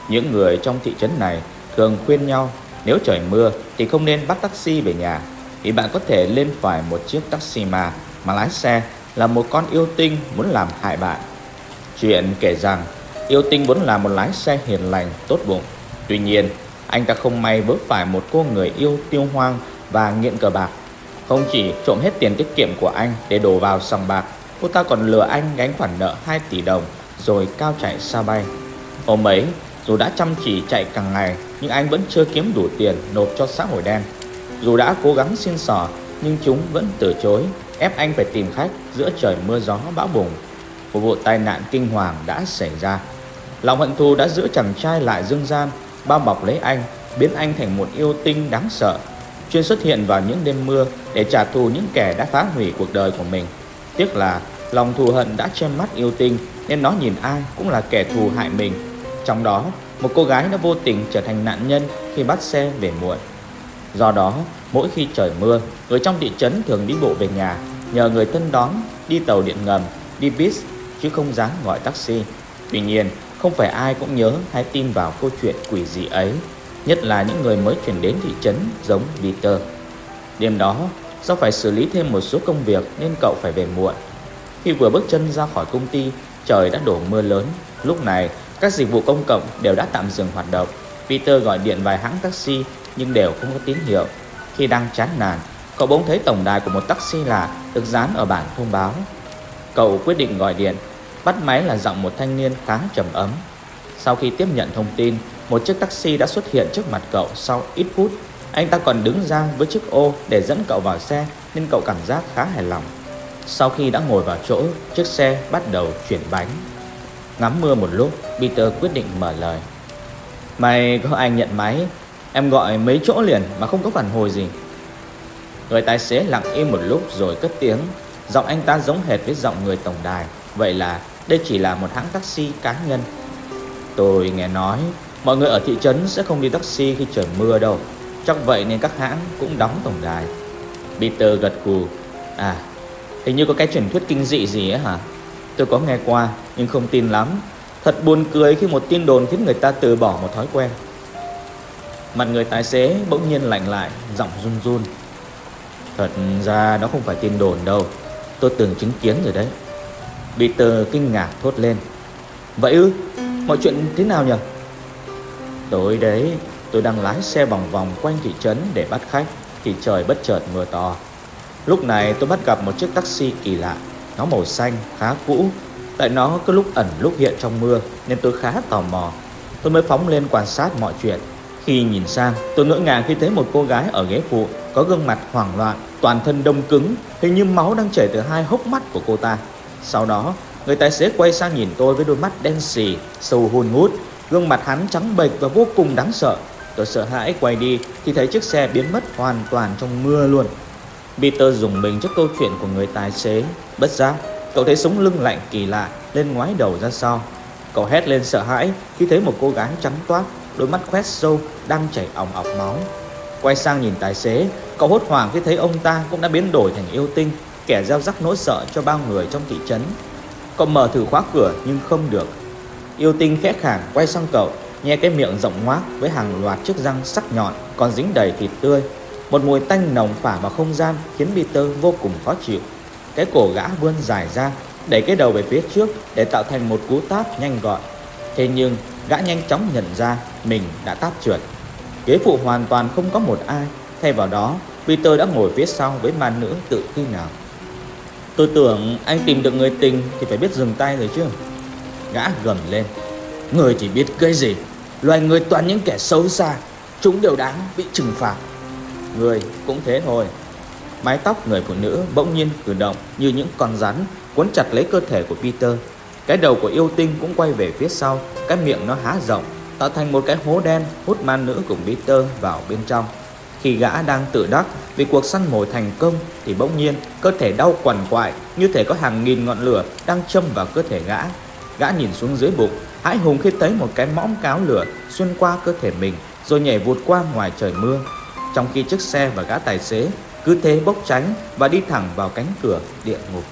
Những người trong thị trấn này thường khuyên nhau nếu trời mưa thì không nên bắt taxi về nhà, vì bạn có thể lên phải một chiếc taxi mà lái xe là một con yêu tinh muốn làm hại bạn. Chuyện kể rằng yêu tinh vốn là một lái xe hiền lành tốt bụng. Tuy nhiên anh ta không may vấp phải một cô người yêu tiêu hoang và nghiện cờ bạc. Không chỉ trộm hết tiền tiết kiệm của anh để đổ vào sòng bạc, cô ta còn lừa anh gánh khoản nợ 2 tỷ đồng rồi cao chạy xa bay. Hôm ấy, dù đã chăm chỉ chạy càng ngày nhưng anh vẫn chưa kiếm đủ tiền nộp cho xã hội đen. Dù đã cố gắng xin xỏ nhưng chúng vẫn từ chối, ép anh phải tìm khách giữa trời mưa gió bão bùng. Một vụ tai nạn kinh hoàng đã xảy ra. Lòng hận thù đã giữ chàng trai lại dương gian, bao bọc lấy anh, biến anh thành một yêu tinh đáng sợ, chuyên xuất hiện vào những đêm mưa để trả thù những kẻ đã phá hủy cuộc đời của mình. Tiếc là lòng thù hận đã che mắt yêu tinh nên nó nhìn ai cũng là kẻ thù hại mình. Trong đó, một cô gái đã vô tình trở thành nạn nhân khi bắt xe về muộn. Do đó, mỗi khi trời mưa, người trong thị trấn thường đi bộ về nhà, nhờ người thân đón, đi tàu điện ngầm, đi bus, chứ không dám gọi taxi. Tuy nhiên, không phải ai cũng nhớ hay tin vào câu chuyện quỷ dị ấy, nhất là những người mới chuyển đến thị trấn giống Peter. Đêm đó, do phải xử lý thêm một số công việc nên cậu phải về muộn. Khi vừa bước chân ra khỏi công ty, trời đã đổ mưa lớn. Lúc này, các dịch vụ công cộng đều đã tạm dừng hoạt động. Peter gọi điện vài hãng taxi nhưng đều không có tín hiệu. Khi đang chán nản, cậu bỗng thấy tổng đài của một taxi lạ được dán ở bảng thông báo. Cậu quyết định gọi điện. Bắt máy là giọng một thanh niên khá trầm ấm. Sau khi tiếp nhận thông tin, một chiếc taxi đã xuất hiện trước mặt cậu sau ít phút. Anh ta còn đứng ra với chiếc ô để dẫn cậu vào xe nên cậu cảm giác khá hài lòng. Sau khi đã ngồi vào chỗ, chiếc xe bắt đầu chuyển bánh. Ngắm mưa một lúc, Peter quyết định mở lời. May có anh nhận máy, em gọi mấy chỗ liền mà không có phản hồi gì. Người tài xế lặng im một lúc rồi cất tiếng. Giọng anh ta giống hệt với giọng người tổng đài. Vậy là đây chỉ là một hãng taxi cá nhân. Tôi nghe nói mọi người ở thị trấn sẽ không đi taxi khi trời mưa đâu. Chắc vậy nên các hãng cũng đóng tổng đài. Peter gật gù. À, hình như có cái truyền thuyết kinh dị gì ấy hả? Tôi có nghe qua nhưng không tin lắm. Thật buồn cười khi một tin đồn khiến người ta từ bỏ một thói quen. Mặt người tài xế bỗng nhiên lạnh lại, giọng run run. Thật ra nó không phải tin đồn đâu, tôi từng chứng kiến rồi đấy. Peter kinh ngạc thốt lên. Vậy ư? Mọi chuyện thế nào nhỉ? Tối đấy, tôi đang lái xe vòng vòng quanh thị trấn để bắt khách thì trời bất chợt mưa to. Lúc này tôi bắt gặp một chiếc taxi kỳ lạ. Nó màu xanh, khá cũ. Tại nó cứ lúc ẩn lúc hiện trong mưa nên tôi khá tò mò. Tôi mới phóng lên quan sát mọi chuyện. Khi nhìn sang, tôi ngỡ ngàng khi thấy một cô gái ở ghế phụ có gương mặt hoảng loạn, toàn thân đông cứng, hình như máu đang chảy từ hai hốc mắt của cô ta. Sau đó, người tài xế quay sang nhìn tôi với đôi mắt đen sì, sâu hun hút. Gương mặt hắn trắng bệch và vô cùng đáng sợ. Tôi sợ hãi quay đi thì thấy chiếc xe biến mất hoàn toàn trong mưa luôn. Peter rùng mình trước câu chuyện của người tài xế. Bất giác, cậu thấy sống lưng lạnh kỳ lạ lên ngoái đầu ra sau. Cậu hét lên sợ hãi khi thấy một cô gái trắng toát, đôi mắt khoét sâu, đang chảy òng ọc máu. Quay sang nhìn tài xế, cậu hốt hoảng khi thấy ông ta cũng đã biến đổi thành yêu tinh, kẻ gieo rắc nỗi sợ cho bao người trong thị trấn. Cậu mở thử khóa cửa nhưng không được. Yêu tinh khẽ khàng quay sang cậu, nhe cái miệng rộng ngoác với hàng loạt chiếc răng sắc nhọn còn dính đầy thịt tươi. Một mùi tanh nồng phả vào không gian khiến Peter vô cùng khó chịu. Cái cổ gã vươn dài ra, đẩy cái đầu về phía trước để tạo thành một cú tát nhanh gọn. Thế nhưng gã nhanh chóng nhận ra mình đã tát trượt. Ghế phụ hoàn toàn không có một ai. Thay vào đó, Peter đã ngồi phía sau với ma nữ tự khi nào. Tôi tưởng anh tìm được người tình thì phải biết dừng tay rồi chứ. Gã gầm lên. Người chỉ biết cái gì? Loài người toàn những kẻ xấu xa, chúng đều đáng bị trừng phạt. Người cũng thế thôi. Mái tóc người phụ nữ bỗng nhiên cử động như những con rắn quấn chặt lấy cơ thể của Peter. Cái đầu của yêu tinh cũng quay về phía sau, cái miệng nó há rộng, tạo thành một cái hố đen hút ma nữ cùng Peter vào bên trong. Khi gã đang tự đắc vì cuộc săn mồi thành công thì bỗng nhiên cơ thể đau quằn quại, như thể có hàng nghìn ngọn lửa đang châm vào cơ thể gã. Gã nhìn xuống dưới bụng, hãi hùng khi thấy một cái mõm cáo lửa xuyên qua cơ thể mình rồi nhảy vụt qua ngoài trời mưa. Trong khi chiếc xe và gã tài xế cứ thế bốc cháy và đi thẳng vào cánh cửa địa ngục.